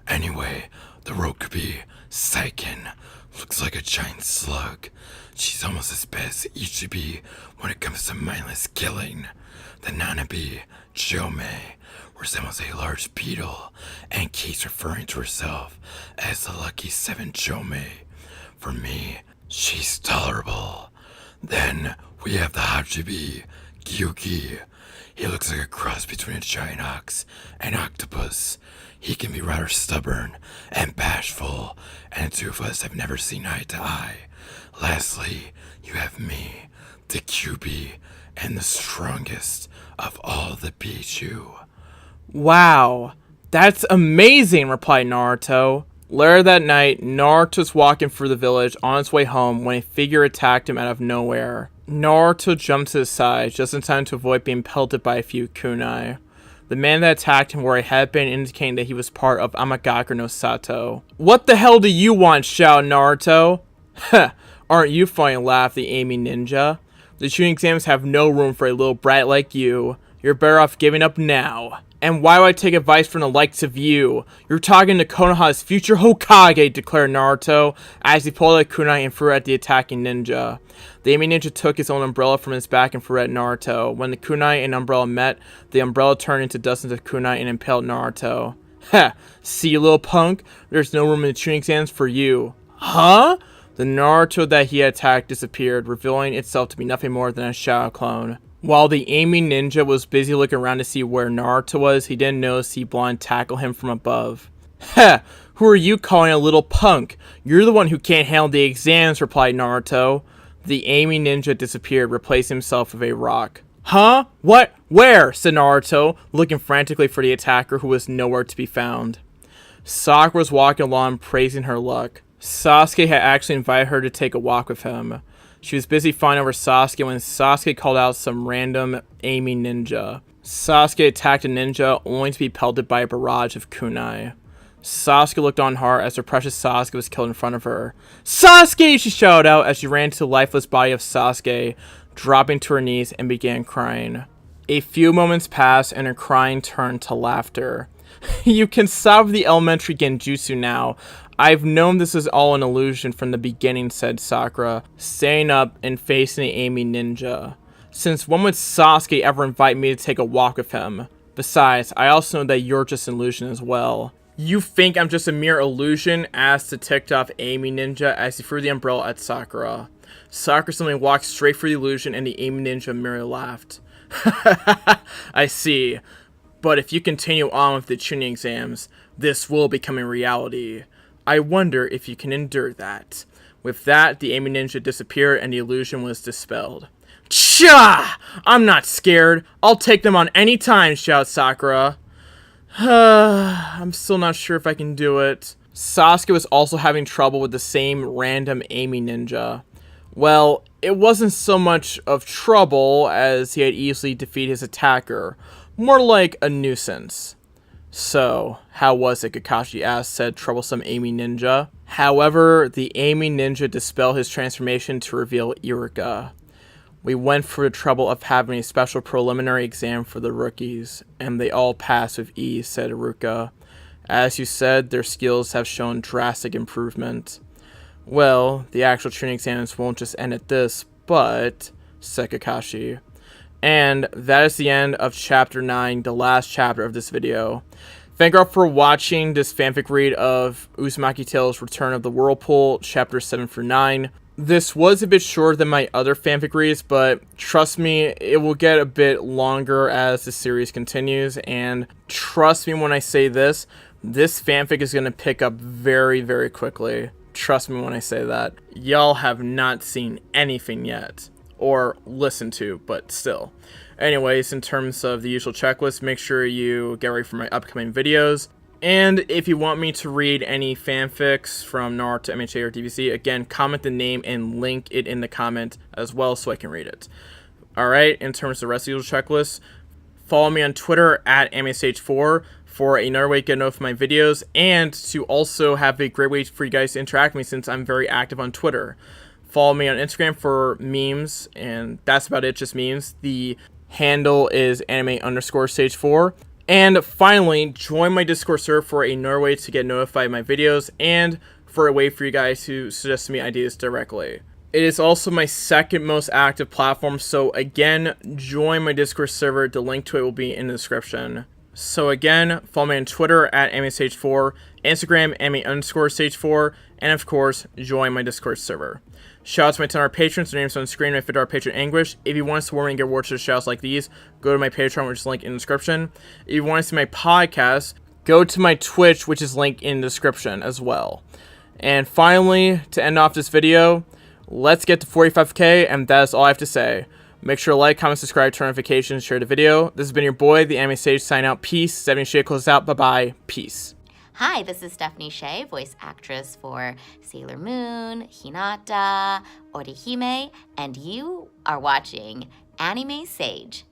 Anyway, the Rokubi Saiken looks like a giant slug. She's almost as bad as the Ichibi when it comes to mindless killing. The Nanabi Jome resembles a large beetle and keeps referring to herself as the Lucky 7 Jome. For me, she's tolerable. Then we have the Hachibi Gyuki. He looks like a cross between a giant ox and octopus. He can be rather stubborn and bashful, and the two of us have never seen eye to eye. Lastly, you have me, the Kyubi, and the strongest of all the Bijuu. Wow, that's amazing, replied Naruto. Later that night, Naruto was walking through the village on his way home when a figure attacked him out of nowhere. Naruto jumped to his side just in time to avoid being pelted by a few kunai. The man that attacked him wore a headband indicating that he was part of Amagakure no Sato. What the hell do you want? Shouted Naruto. Heh, aren't you funny? Laughed the Amy ninja. The shooting exams have no room for a little brat like you. You're better off giving up now. And why would I take advice from the likes of you? You're talking to Konoha's future Hokage, declared Naruto, as he pulled out a kunai and threw it at the attacking ninja. The Amy ninja took his own umbrella from his back and threw it at Naruto. When the kunai and umbrella met, the umbrella turned into dozens of kunai and impaled Naruto. Heh, see you little punk? There's no room in the shooting exams for you. Huh? The Naruto that he had attacked disappeared, revealing itself to be nothing more than a shadow clone. While the Amy ninja was busy looking around to see where Naruto was, he didn't notice the blonde tackle him from above. Heh, who are you calling a little punk? You're the one who can't handle the exams, replied Naruto. The Amy ninja disappeared, replacing himself with a rock. Huh? What? Where? Said Naruto, looking frantically for the attacker who was nowhere to be found. Sakura was walking along, praising her luck. Sasuke had actually invited her to take a walk with him. She was busy fawning over Sasuke when Sasuke called out some random Amy ninja. Sasuke attacked a ninja, only to be pelted by a barrage of kunai. Sasuke looked on hard as her precious Sasuke was killed in front of her. Sasuke! She shouted out as she ran to the lifeless body of Sasuke, dropping to her knees and began crying. A few moments passed and her crying turned to laughter. You can stop the elementary genjutsu now. I've known this is all an illusion from the beginning, said Sakura, standing up and facing the Amy ninja. Since when would Sasuke ever invite me to take a walk with him? Besides, I also know that you're just an illusion as well. You think I'm just a mere illusion? Asked the ticked off Amy ninja as he threw the umbrella at Sakura. Sakura suddenly walked straight for the illusion and the Amy ninja merely laughed. I see. But if you continue on with the tuning exams, this will become a reality. I wonder if you can endure that. With that, the Amy ninja disappeared and the illusion was dispelled. Cha! I'm not scared. I'll take them on any time, shouted Sakura. I'm still not sure if I can do it. Sasuke was also having trouble with the same random Amy ninja. Well, it wasn't so much of trouble as he had easily defeated his attacker. More like a nuisance. So, how was it? Kakashi asked said troublesome Amy ninja. However, the Amy ninja dispelled his transformation to reveal Iruka. We went for the trouble of having a special preliminary exam for the rookies, and they all passed with ease, said Iruka. As you said, their skills have shown drastic improvement. Well, the actual training exams won't just end at this, but, said Kakashi. And that is the end of Chapter 9, the last chapter of this video. Thank you all for watching this fanfic read of Uzumaki Tales Return of the Whirlpool, Chapter 7 through 9. This was a bit shorter than my other fanfic reads, but trust me, it will get a bit longer as the series continues, and trust me when I say this fanfic is going to pick up very, very quickly. Trust me when I say that. Y'all have not seen anything yet. Or listened to, but still. Anyways, in terms of the usual checklist, make sure you get ready for my upcoming videos. And if you want me to read any fanfics from Naruto, MHA, or DBC, again, comment the name and link it in the comment as well so I can read it. Alright, in terms of the rest of the usual checklist, follow me on Twitter at AnimeSage4 for another way to get notified of my videos, and to also have a great way for you guys to interact with me since I'm very active on Twitter. Follow me on Instagram for memes, and that's about it, just memes. The handle is anime_sage4. And finally, join my Discord server for another way to get notified of my videos, and for a way for you guys to suggest me ideas directly. It is also my second most active platform, so again, join my Discord server. The link to it will be in the description. So again, follow me on Twitter at AnimeSage4, Instagram anime_sage4, and of course, join my Discord server. Shout out to my 10 patrons, their names on the screen, my $50 patron English. If you want to support me and get rewards to shouts like these, go to my Patreon, which is linked in the description. If you want to see my podcast, go to my Twitch, which is linked in the description as well. And finally, to end off this video, let's get to 45k, and that is all I have to say. Make sure to like, comment, subscribe, turn on notifications, share the video. This has been your boy, the Anime Sage, sign out. Peace. Stephanie Shea closes out. Bye-bye. Peace. Hi, this is Stephanie Shea, voice actress for Sailor Moon, Hinata, Orihime, and you are watching Anime Sage.